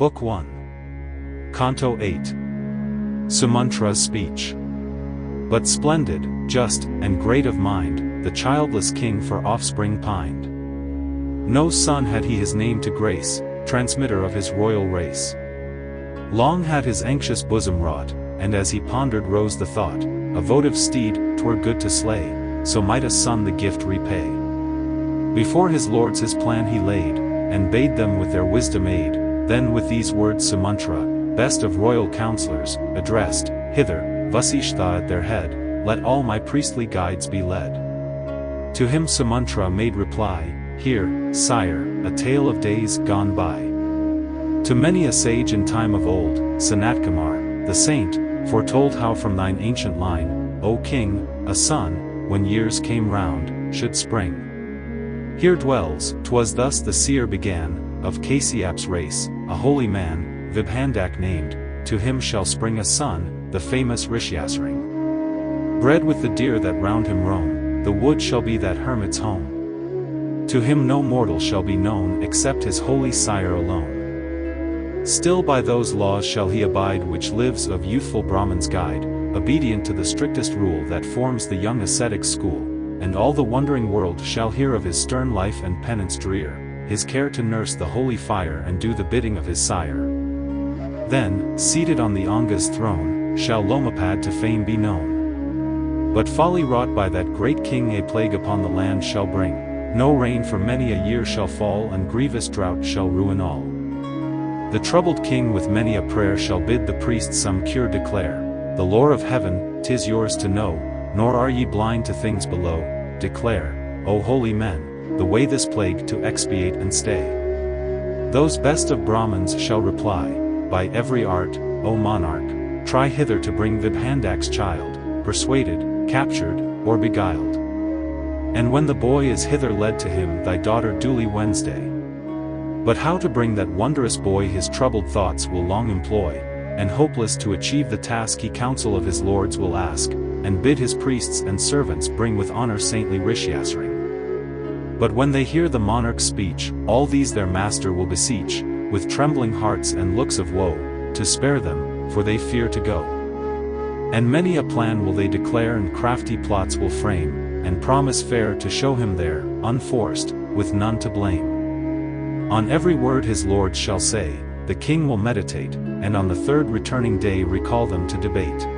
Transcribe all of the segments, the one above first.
Book 1. Canto 8. Sumantra's speech. But splendid, just, and great of mind, the childless king for offspring pined. No son had he his name to grace, transmitter of his royal race. Long had his anxious bosom wrought, and as he pondered rose the thought, a votive steed, 'twere good to slay, so might a son the gift repay. Before his lords his plan he laid, and bade them with their wisdom aid. Then with these words Sumantra, best of royal counselors, addressed, Hither, Vasishtha at their head, let all my priestly guides be led. To him Sumantra made reply, Hear, sire, a tale of days gone by. To many a sage in time of old, Sanatkumar, the saint, foretold how from thine ancient line, O king, a son, when years came round, should spring. Here dwells, 'twas thus the seer began, of Kasyap's race, a holy man, Vibhandak named, to him shall spring a son, the famous Rishyasring. Bred with the deer that round him roam, the wood shall be that hermit's home. To him no mortal shall be known except his holy sire alone. Still by those laws shall he abide which lives of youthful Brahman's guide, obedient to the strictest rule that forms the young ascetic's school, and all the wondering world shall hear of his stern life and penance drear, his care to nurse the holy fire and do the bidding of his sire. Then, seated on the Anga's throne, shall Lomapad to fame be known. But folly wrought by that great king a plague upon the land shall bring, no rain for many a year shall fall and grievous drought shall ruin all. The troubled king with many a prayer shall bid the priest some cure declare, the lore of heaven, 'tis yours to know, nor are ye blind to things below, declare, O holy men, the way this plague to expiate and stay. Those best of Brahmins shall reply, by every art, O monarch, try hither to bring Vibhandak's child, persuaded, captured, or beguiled. And when the boy is hither led to him thy daughter duly Wednesday. But how to bring that wondrous boy his troubled thoughts will long employ, and hopeless to achieve the task he counsel of his lords will ask, and bid his priests and servants bring with honor saintly Rishyasring. But when they hear the monarch's speech, all these their master will beseech, with trembling hearts and looks of woe, to spare them, for they fear to go. And many a plan will they declare and crafty plots will frame, and promise fair to show him there, unforced, with none to blame. On every word his lords shall say, the king will meditate, and on the third returning day recall them to debate.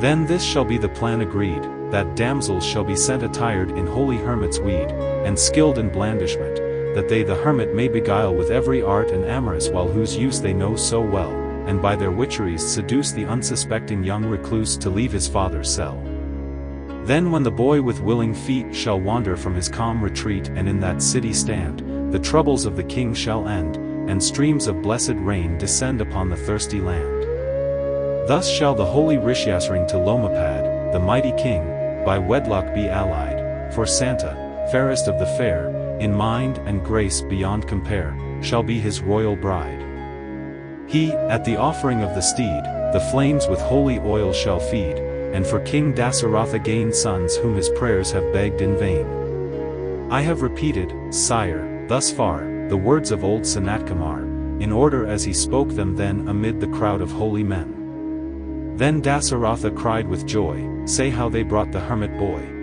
Then this shall be the plan agreed, that damsels shall be sent attired in holy hermit's weed, and skilled in blandishment, that they the hermit may beguile with every art and amorous while whose use they know so well, and by their witcheries seduce the unsuspecting young recluse to leave his father's cell. Then when the boy with willing feet shall wander from his calm retreat and in that city stand, the troubles of the king shall end, and streams of blessed rain descend upon the thirsty land. Thus shall the holy Rishyasring to Lomapad, the mighty king, by wedlock be allied, for Santa, fairest of the fair, in mind and grace beyond compare, shall be his royal bride. He, at the offering of the steed, the flames with holy oil shall feed, and for King Dasaratha gain sons whom his prayers have begged in vain. I have repeated, sire, thus far, the words of old Sanatkumar, in order as he spoke them then amid the crowd of holy men. Then Dasaratha cried with joy, say how they brought the hermit boy.